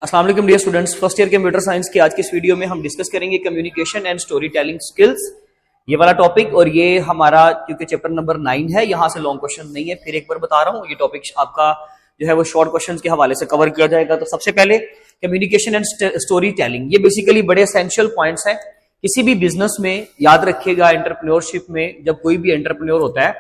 अस्सलाम वालेकुम dear students, first year computer science की आज की इस वीडियो में हम डिस्कस करेंगे communication and story telling skills, ये वाला टॉपिक। और ये हमारा क्योंकि चैप्टर नंबर 9 है, यहां से लॉन्ग क्वेश्चन नहीं है। फिर एक बार बता रहा हूं, ये टॉपिक आपका जो है वो शॉर्ट क्वेश्चन के हवाले से कवर किया जाएगा। तो सबसे पहले कम्युनिकेशन एंड स्टोरी टेलिंग, ये बेसिकली बड़े एसेंशियल पॉइंट्स हैं किसी भी बिजनेस में। याद रखिएगा, एंटरप्रेन्योरशिप में जब कोई भी एंटरप्रेन्योर होता है,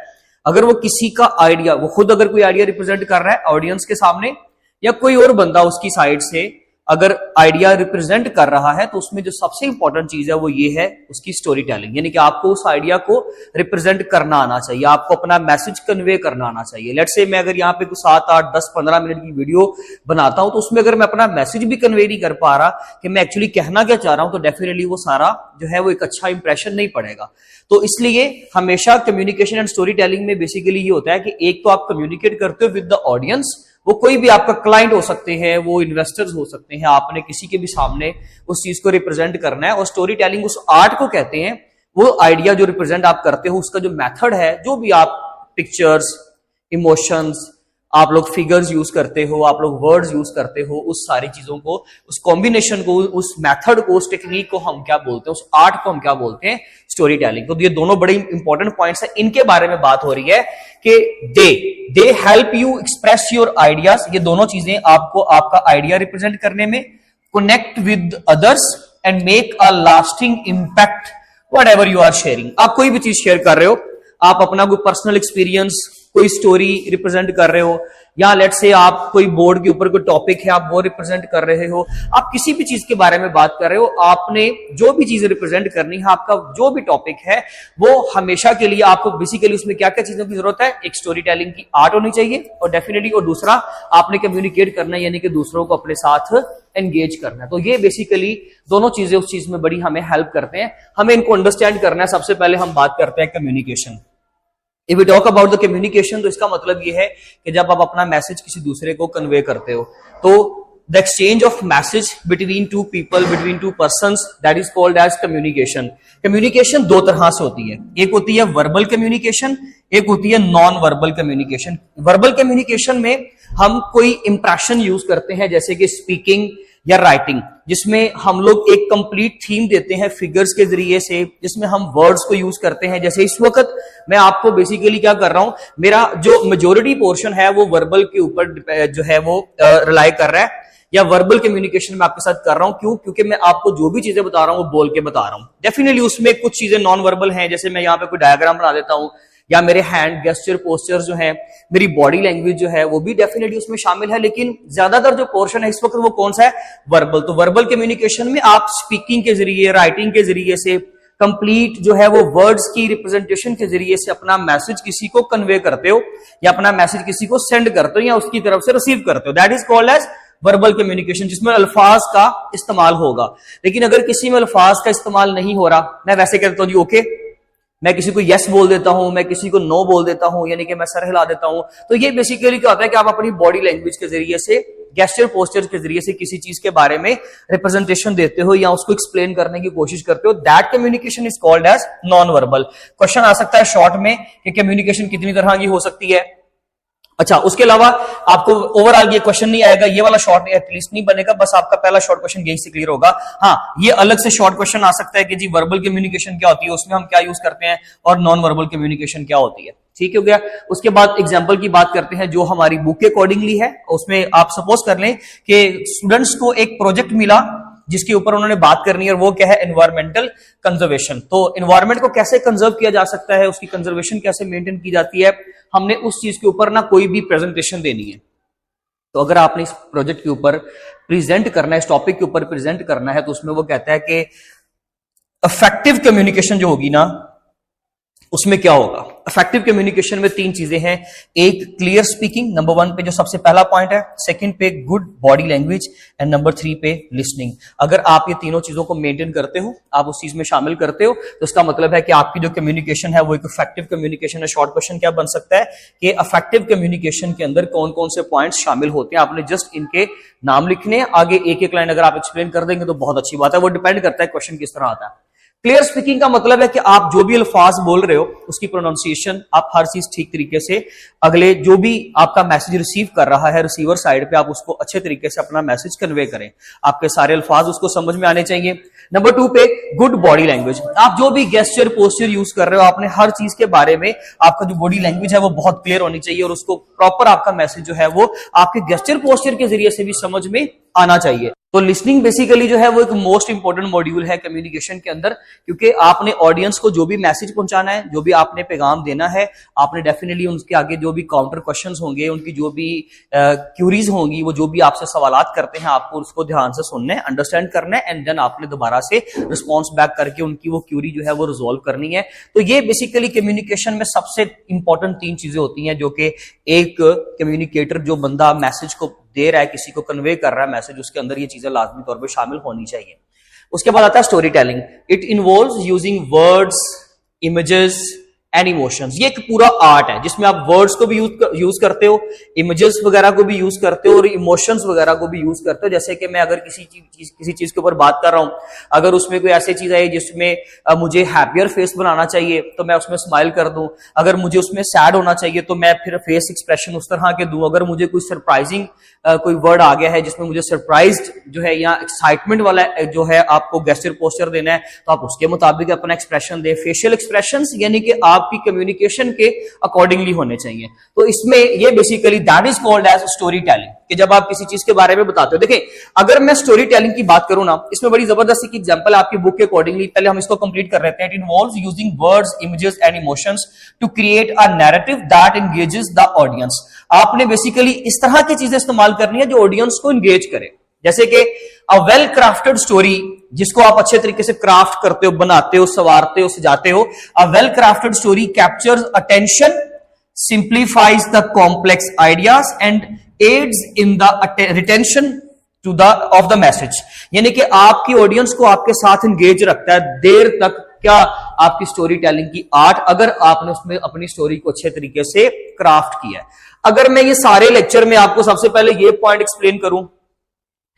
अगर वो किसी का आइडिया, वो खुद अगर कोई आइडिया रिप्रेजेंट कर रहा है ऑडियंस के सामने, या कोई और बंदा उसकी साइड से अगर आइडिया रिप्रेजेंट कर रहा है, तो उसमें जो सबसे इंपॉर्टेंट चीज है वो ये है उसकी स्टोरी टेलिंग। यानी कि आपको उस आइडिया को रिप्रेजेंट करना आना चाहिए, आपको अपना मैसेज कन्वे करना आना चाहिए। लेट्स से मैं अगर यहाँ पे कुछ 7, 8, 10, 15 मिनट की वीडियो बनाता हूं, तो उसमें अगर मैं अपना मैसेज भी कन्वे नहीं कर पा रहा कि मैं एक्चुअली कहना क्या चाह रहा हूं, तो डेफिनेटली वो सारा जो है वो एक अच्छा इंप्रेशन नहीं पड़ेगा। तो इसलिए हमेशा कम्युनिकेशन एंड स्टोरी टेलिंग में बेसिकली ये होता है कि एक तो आप कम्युनिकेट करते हो विद द ऑडियंस, वो कोई भी आपका क्लाइंट हो सकते हैं, वो इन्वेस्टर्स हो सकते हैं, आपने किसी के भी सामने उस चीज को रिप्रेजेंट करना है। और स्टोरी टेलिंग उस आर्ट को कहते हैं, वो आइडिया जो रिप्रेजेंट आप करते हो, उसका जो मेथड है, जो भी आप पिक्चर्स, इमोशंस, आप लोग फिगर्स यूज करते हो, आप लोग वर्ड्स यूज करते हो, उस सारी चीजों को, उस कॉम्बिनेशन को, उस मेथड को, उस टेक्निक को हम क्या बोलते हैं, उस आर्ट को हम क्या बोलते हैं, स्टोरी टेलिंग। तो ये दोनों बड़े इंपॉर्टेंट पॉइंट्स हैं, इनके बारे में बात हो रही है कि they help you express your ideas. ये दोनों चीजें आपको आपका आइडिया रिप्रेजेंट करने में, connect with others and make a lasting impact whatever you are sharing. आप कोई भी चीज शेयर कर रहे हो, आप अपना कोई पर्सनल एक्सपीरियंस, कोई स्टोरी रिप्रेजेंट कर रहे हो, या लेट्स से आप कोई बोर्ड के ऊपर कोई टॉपिक है आप वो रिप्रेजेंट कर रहे हो, आप किसी भी चीज के बारे में बात कर रहे हो, आपने जो भी चीज रिप्रेजेंट करनी है, आपका जो भी टॉपिक है, वो हमेशा के लिए आपको बेसिकली उसमें क्या क्या चीजों की जरूरत है, एक स्टोरी टेलिंग की आर्ट होनी चाहिए, और डेफिनेटली, और दूसरा आपने कम्युनिकेट करना है, यानी कि दूसरों को अपने साथ एंगेज करना है। तो ये बेसिकली दोनों चीजें उस चीज में बड़ी हमें हेल्प करते हैं, हमें इनको अंडरस्टैंड करना है। सबसे पहले हम बात करते हैं communication. If we talk about the communication, तो इसका मतलब ये है कि जब आप अपना मैसेज किसी दूसरे को कन्वे करते हो, तो the exchange of message between two people, between two persons, that is called as communication. Communication दो तरह से होती है, एक होती है वर्बल कम्युनिकेशन, एक होती है non verbal communication. Verbal communication में हम कोई इंप्रेशन यूज करते हैं, जैसे कि स्पीकिंग या राइटिंग, जिसमें हम लोग एक कंप्लीट थीम देते हैं फिगर्स के जरिए से, जिसमें हम वर्ड्स को यूज करते हैं। जैसे इस वक्त मैं आपको बेसिकली क्या कर रहा हूं, मेरा जो मेजोरिटी पोर्शन है वो वर्बल के ऊपर जो है वो रिलाई कर रहा है, या वर्बल कम्युनिकेशन में आपके साथ कर रहा हूं। क्यों? क्योंकि मैं आपको जो भी चीजें बता रहा हूं वो बोल के बता रहा हूं। डेफिनेटली उसमें कुछ चीजें नॉन वर्बल हैं, जैसे मैं यहाँ पे कोई डायग्राम बना देता हूं, या मेरे हैंड गेस्चर, पोस्चर जो है, मेरी बॉडी लैंग्वेज जो है, वो भी डेफिनेटली उसमें शामिल है। लेकिन ज्यादातर जो पोर्शन है इस वक्त वो कौन सा है? वर्बल। तो वर्बल कम्युनिकेशन में आप स्पीकिंग के जरिए, राइटिंग के जरिए से, कंप्लीट जो है वो वर्ड्स की रिप्रेजेंटेशन के जरिए से अपना मैसेज किसी को कन्वे करते हो, या अपना मैसेज किसी को सेंड करते हो, या उसकी तरफ से रिसीव करते हो। That is called as verbal communication, जिसमें अल्फाज का इस्तेमाल होगा। लेकिन अगर किसी में अल्फाज का इस्तेमाल नहीं हो रहा, मैं वैसे कहता हूं जी ओके, मैं किसी को यस बोल देता हूं, मैं किसी को नो बोल देता हूं, यानी कि मैं सर हिला देता हूं, तो ये बेसिकली क्या होता है कि आप अपनी बॉडी लैंग्वेज के जरिए से, गेस्चर, पोस्चर के जरिए से किसी चीज के बारे में रिप्रेजेंटेशन देते हो, या उसको एक्सप्लेन करने की कोशिश करते हो। That communication is called as non verbal. Question आ सकता है शॉर्ट में कि कम्युनिकेशन कितनी तरह की हो सकती है। अच्छा, उसके अलावा आपको ओवरऑल ये क्वेश्चन नहीं आएगा, ये वाला शॉर्ट एटलीस्ट नहीं बनेगा, बस आपका पहला शॉर्ट क्वेश्चन यही से क्लियर होगा। हाँ, ये अलग से शॉर्ट क्वेश्चन आ सकता है कि जी वर्बल कम्युनिकेशन क्या होती है, उसमें हम क्या यूज करते हैं, और नॉन वर्बल कम्युनिकेशन क्या होती है। ठीक हो गया। उसके बाद एग्जाम्पल की बात करते हैं जो हमारी बुक के अकॉर्डिंगली है। उसमें आप सपोज कर लें कि स्टूडेंट्स को एक प्रोजेक्ट मिला जिसके ऊपर उन्होंने बात करनी है, और वो क्या है? Environmental conservation. तो एनवायरमेंट को कैसे कंजर्व किया जा सकता है, उसकी कंजर्वेशन कैसे मेंटेन की जाती है, हमने उस चीज के ऊपर ना कोई भी प्रेजेंटेशन देनी है। तो अगर आपने इस प्रोजेक्ट के ऊपर प्रेजेंट करना है, इस टॉपिक के ऊपर प्रेजेंट करना है, तो उसमें वो कहता है कि इफेक्टिव कम्युनिकेशन जो होगी ना, उसमें क्या होगा? इफेक्टिव कम्युनिकेशन में 3 चीजें हैं। एक क्लियर स्पीकिंग, नंबर 1 पे जो सबसे पहला पॉइंट है, सेकंड पे good body language, and number 3 पे लिसनिंग। अगर आप ये तीनों चीजों को मेंटेन करते हो, आप उस चीज में शामिल करते हो, तो इसका मतलब है कि आपकी जो कम्युनिकेशन है वो एक इफेक्टिव कम्युनिकेशन है। शॉर्ट क्वेश्चन क्या बन सकता है कि इफेक्टिव कम्युनिकेशन के अंदर कौन कौन से पॉइंट्स शामिल होते हैं, आपने जस्ट इनके नाम लिखने हैं। आगे एक एक लाइन अगर आप एक्सप्लेन कर देंगे तो बहुत अच्छी बात है। वो डिपेंड करता है क्वेश्चन किस तरह आता है। क्लियर स्पीकिंग का मतलब है कि आप जो भी अल्फाज बोल रहे हो उसकी प्रोनाउंसिएशन आप हर चीज ठीक तरीके से अगले जो भी आपका मैसेज रिसीव कर रहा है रिसीवर साइड पे आप उसको अच्छे तरीके से अपना मैसेज कन्वे करें। आपके सारे अल्फाज उसको समझ में आने चाहिए। नंबर 2 पे गुड बॉडी लैंग्वेज। आप जो भी गेस्चर पोस्चर यूज कर रहे हो आपने हर चीज के बारे में आपका जो बॉडी लैंग्वेज है वो बहुत क्लियर होनी चाहिए और उसको प्रॉपर आपका मैसेज जो है वो आपके गेस्चर पोस्चर के जरिए से भी समझ में आना चाहिए। तो लिसनिंग बेसिकली जो है वो एक मोस्ट इंपॉर्टेंट मॉड्यूल है कम्युनिकेशन के अंदर, क्योंकि आपने ऑडियंस को जो भी मैसेज पहुंचाना है, जो भी आपने पैगाम देना है, आपने डेफिनेटली उनके आगे जो भी काउंटर क्वेश्चंस होंगे, उनकी जो भी क्यूरीज होंगी, वो जो भी आपसे सवालात करते हैं आपको उसको ध्यान से सुनना है, अंडरस्टैंड करना है एंड देन आपने दोबारा से रिस्पॉन्स बैक करके उनकी वो क्यूरी जो है वो रिजोल्व करनी है। तो ये बेसिकली कम्युनिकेशन में सबसे इंपॉर्टेंट 3 चीजें होती हैं जो कि एक कम्युनिकेटर जो बंदा मैसेज को दे रहा है, किसी को कन्वे कर रहा है मैसेज, उसके अंदर ये चीजें लाजमी तौर पे शामिल होनी चाहिए। उसके बाद आता है story telling. It involves using words, images and emotions. ये एक पूरा आर्ट है जिसमें आप वर्ड्स को भी यूज करते हो, इमेजेस वगैरह को भी यूज करते हो और इमोशंस वगैरह को भी यूज करते हो। जैसे कि मैं अगर किसी चीज के ऊपर बात कर रहा हूं, अगर उसमें कोई ऐसी चीज है जिसमें मुझे हैप्पियर फेस बनाना चाहिए तो मैं उसमें स्माइल कर दूं, अगर मुझे उसमें सैड होना चाहिए तो मैं फिर फेस एक्सप्रेशन उस तरह के दूं, अगर मुझे कोई सरप्राइजिंग कोई वर्ड आ गया है जिसमें मुझे सरप्राइज्ड जो है या एक्साइटमेंट वाला जो है आपको गेस्चर पोस्चर देना है तो आप उसके मुताबिक अपना एक्सप्रेशन दे। फेशियल एक्सप्रेशंस यानी कि आपकी कम्युनिकेशन के अकॉर्डिंगली होने चाहिए। तो इसमें ये basically that is called as story telling, कि जब आप किसी चीज के बारे में बताते हो। देखिए अगर मैं स्टोरी टेलिंग की बात करूं ना, इसमें बड़ी जबरदस्त एक एग्जांपल आपकी बुक के अकॉर्डिंगली, पहले हम इसको कंप्लीट कर लेते हैं। It involves using words, images and emotions to create a narrative that engages the audience. आपने बेसिकली इस तरह की चीजें इस्तेमाल करनी है जो ऑडियंस को एंगेज करे। जैसे कि अ वेल क्राफ्टेड स्टोरी, जिसको आप अच्छे तरीके से क्राफ्ट करते हो, बनाते हो, संवारते हो, सजाते हो। A well crafted story captures attention, simplifies the complex ideas and aids in the retention to the of the message. यानी कि आपकी ऑडियंस को आपके साथ एंगेज रखता है देर तक। क्या आपकी स्टोरी टेलिंग की आर्ट, अगर आपने उसमें अपनी स्टोरी को अच्छे तरीके से क्राफ्ट किया है। अगर मैं ये सारे लेक्चर में आपको सबसे पहले ये पॉइंट एक्सप्लेन करूं,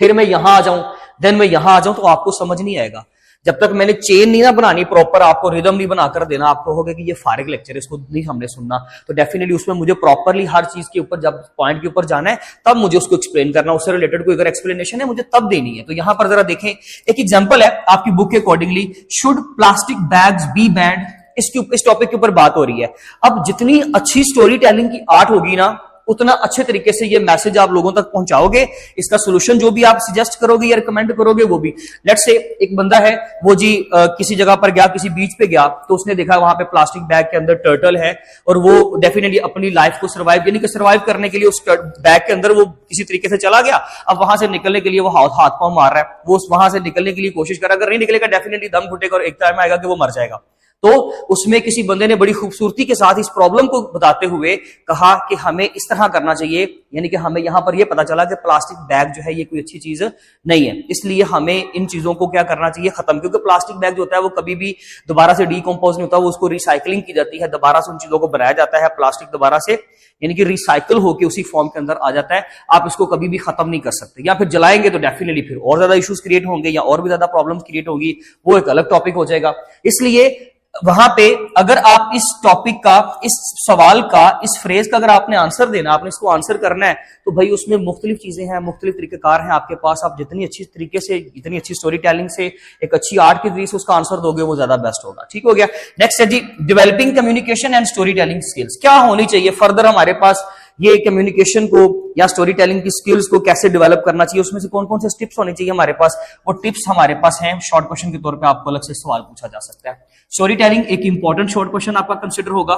फिर मैं यहां आ जाऊं, देन मैं यहां आ जाऊं, तो आपको समझ नहीं आएगा। जब तक मैंने चेन नहीं ना बनानी प्रॉपर, आपको रिदम नहीं बनाकर देना, आपको होगा कि ये फारिग लेक्चर है, इसको नहीं हमने सुनना। तो डेफिनेटली उसमें मुझे प्रॉपरली हर चीज के ऊपर, जब पॉइंट के ऊपर जाना है तब मुझे उसको एक्सप्लेन करना, उससे रिलेटेड कोई अगर एक्सप्लेनेशन है मुझे तब देनी है। तो यहां पर जरा देखें, एक एग्जांपल है आपकी बुक के accordingly, should plastic bags be banned. इस टॉपिक के ऊपर बात हो रही है। अब जितनी अच्छी स्टोरी टेलिंग की आर्ट होगी ना, उतना अच्छे तरीके से ये मैसेज आप लोगों तक पहुंचाओगे। इसका सोल्यूशन जो भी आप सजेस्ट करोगे या रिकमेंड करोगे वो भी। लेट्स से एक बंदा है, वो जी किसी जगह पर गया, किसी बीच पे गया, तो उसने देखा वहां पे प्लास्टिक बैग के अंदर टर्टल है और वो डेफिनेटली अपनी लाइफ को सर्वाइव, यानी कि सर्वाइव करने के लिए उस बैग के अंदर वो किसी तरीके से चला गया। अब वहां से निकलने के लिए वो हाथ पांव मार रहा है, वो वहां से निकलने के लिए कोशिश कर रहा है। अगर नहीं निकलेगा डेफिनेटली दम घुटेगा और एक टाइम आएगा कि वो मर जाएगा। तो उसमें किसी बंदे ने बड़ी खूबसूरती के साथ इस प्रॉब्लम को बताते हुए कहा कि हमें इस तरह करना चाहिए, यानी कि हमें यहां पर यह पता चला कि प्लास्टिक बैग जो है ये कोई अच्छी चीज नहीं है, इसलिए हमें इन चीजों को क्या करना चाहिए, खत्म। क्योंकि प्लास्टिक बैग जो होता है वो कभी भी दोबारा से डीकंपोज नहीं होता, वो उसको रिसाइकलिंग की जाती है, दोबारा से उन चीजों को बनाया जाता है। प्लास्टिक दोबारा से यानी कि रिसाइकल होकर उसी फॉर्म के अंदर आ जाता है। आप इसको कभी भी खत्म नहीं कर सकते, या फिर जलाएंगे तो डेफिनेटली फिर और ज्यादा इश्यूज क्रिएट होंगे या और भी ज्यादा प्रॉब्लम क्रिएट होगी, वो एक अलग टॉपिक हो जाएगा। इसलिए वहां पे अगर आप इस टॉपिक का, इस सवाल का, इस फ्रेज का अगर आपने आंसर देना, आपने इसको आंसर करना है, तो भाई उसमें मुख्तलिफ चीजें हैं, मुख्तलिफ तरीकेकार हैं आपके पास। आप जितनी अच्छी तरीके से, जितनी अच्छी स्टोरी टेलिंग से, एक अच्छी आर्ट के जरिए से उसका आंसर दोगे वो ज्यादा बेस्ट होगा। ठीक हो गया। नेक्स्ट है G developing communication and story telling skills. क्या होनी चाहिए फर्दर हमारे पास, ये कम्युनिकेशन को या स्टोरी टेलिंग की स्किल्स को कैसे डेवलप करना चाहिए, उसमें से कौन कौन से टिप्स होने चाहिए हमारे पास, वो टिप्स हमारे पास हैं। शॉर्ट क्वेश्चन के तौर पे आपको अलग से सवाल पूछा जा सकता है। स्टोरी टेलिंग एक इंपॉर्टेंट शॉर्ट क्वेश्चन आपका कंसिडर होगा,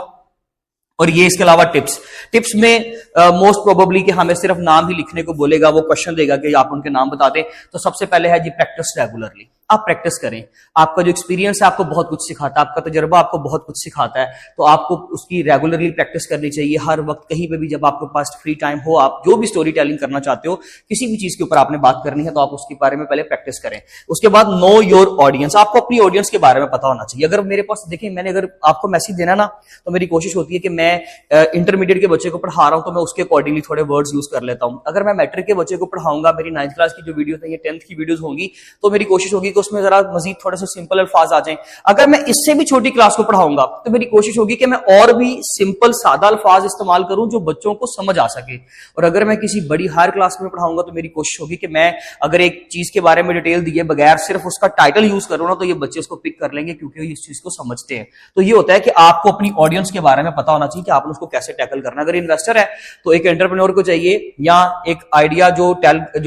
और ये इसके अलावा टिप्स में मोस्ट प्रोबेबली कि हमें सिर्फ नाम ही लिखने को बोलेगा, वो क्वेश्चन देगा कि आप उनके नाम बता दें। तो सबसे पहले है जी प्रैक्टिस रेगुलरली। आप प्रैक्टिस करें, आपका जो एक्सपीरियंस है आपको बहुत कुछ सिखाता है, आपका तजर्बा आपको बहुत कुछ सिखाता है, तो आपको उसकी रेगुलरली प्रैक्टिस करनी चाहिए। हर वक्त कहीं पे भी जब आपके पास फ्री टाइम हो, आप जो भी स्टोरी टेलिंग करना चाहते हो, किसी भी चीज के ऊपर आपने बात करनी है, तो आप उसके बारे में पहले प्रैक्टिस करें। उसके बाद नो योर ऑडियंस, आपको अपनी ऑडियंस के बारे में पता होना चाहिए। अगर मेरे पास देखिए, मैंने अगर आपको मैसेज देना ना, तो मेरी कोशिश होती है कि मैं इंटरमीडिएट के बच्चे को पढ़ा रहा हूं तो मैं उसके अकॉर्डिंगली थोड़े वर्ड्स यूज कर लेता हूं। अगर मैं मैट्रिक के बच्चे को पढ़ाऊंगा, मेरी 9th क्लास की जो वीडियो है, ये 10th की वीडियोस होंगी, तो मेरी कोशिश होगी कि उसमें जरा मजीद थोड़े से सिंपल अल्फाज आ जाएं। अगर मैं इससे भी छोटी क्लास को पढ़ाऊंगा तो मेरी कोशिश होगी कि मैं और भी सिंपल सादा अल्फाज इस्तेमाल करूं जो बच्चों को समझ आ सके। और अगर मैं किसी बड़ी हायर क्लास में पढ़ाऊंगा तो मेरी कोशिश होगी कि मैं अगर एक चीज के बारे में डिटेल दिए बगैर सिर्फ उसका टाइटल यूज करूं ना, तो ये बच्चे उसको पिक कर लेंगे क्योंकि इस चीज को समझते हैं। तो ये होता है कि आपको अपनी ऑडियंस के बारे में पता होना चाहिए कि आपने उसको कैसे टैकल करना। अगर इन्वेस्टर है तो एक एंटरप्रेन्योर को चाहिए, या एक आइडिया जो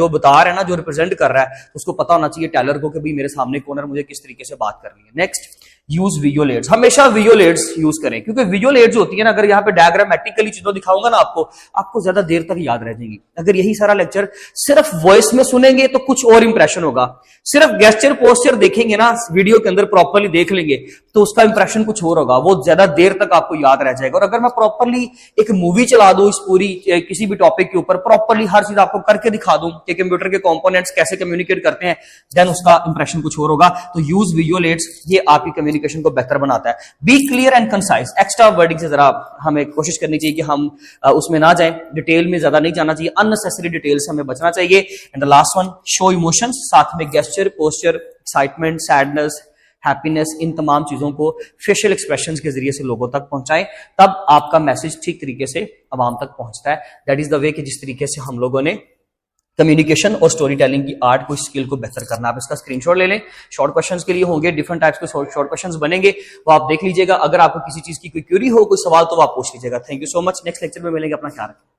बता रहा है ना, जो रिप्रेजेंट कर रहा है, उसको पता होना चाहिए टेलर को कि भाई मेरे सामने कौन है, मुझे किस तरीके से बात करनी है। Next, use visual aids. हमेशा विजुअल एड्स यूज करें, क्योंकि विजुअल एड्स होती है ना, अगर यहाँ पे डायग्रामेटिकली चीजों दिखाऊंगा ना आपको ज्यादा देर तक याद रह जाएंगी। अगर यही सारा लेक्चर सिर्फ वॉइस में सुनेंगे तो कुछ और इंप्रेशन होगा, सिर्फ गेस्चर पोस्चर देखेंगे ना वीडियो के अंदर, प्रॉपर्ली देख लेंगे तो उसका इंप्रेशन कुछ और होगा, वो ज्यादा देर तक आपको याद रह जाएगा। और अगर मैं प्रॉपर्ली एक मूवी चला दूं इस पूरी किसी भी टॉपिक के ऊपर, प्रॉपर्ली हर चीज आपको करके दिखा दूं कि कंप्यूटर के कंपोनेंट्स कैसे कम्युनिकेट करते हैं, देन उसका इंप्रेशन कुछ और होगा। तो यूज विजुअल एड्स, ये आपकी कम्युनिकेशन को बेहतर बनाता है। Be clear and concise. Extra wording से जरा हमें कोशिश करनी चाहिए कि हम उसमें ना जाएं, डिटेल में ज्यादा नहीं जाना चाहिए, अननेसेसरी डिटेल से हमें बचना चाहिए। And the last one, show emotions. साथ में gesture, posture, excitement, sadness, happiness, इन तमाम चीजों को फेशियल एक्सप्रेशंस के जरिए से लोगों तक पहुंचाएं, तब आपका मैसेज ठीक तरीके से अवाम तक पहुंचता है। दैट इज द वे कि जिस तरीके से हम लोगों ने कम्युनिकेशन और स्टोरी टेलिंग की आर्ट को, स्किल को बेहतर करना। आप इसका स्क्रीनशॉट ले लें, शॉर्ट क्वेश्चंस के लिए होंगे, डिफरेंट टाइप्स के शॉर्ट क्वेश्चंस बनेंगे, वो आप देख लीजिएगा। अगर आपको किसी चीज की कोई क्यूरी हो, कोई सवाल, तो आप पूछ लीजिएगा। Thank you so much. Next lecture में मिलेंगे, अपना ख्याल रखें।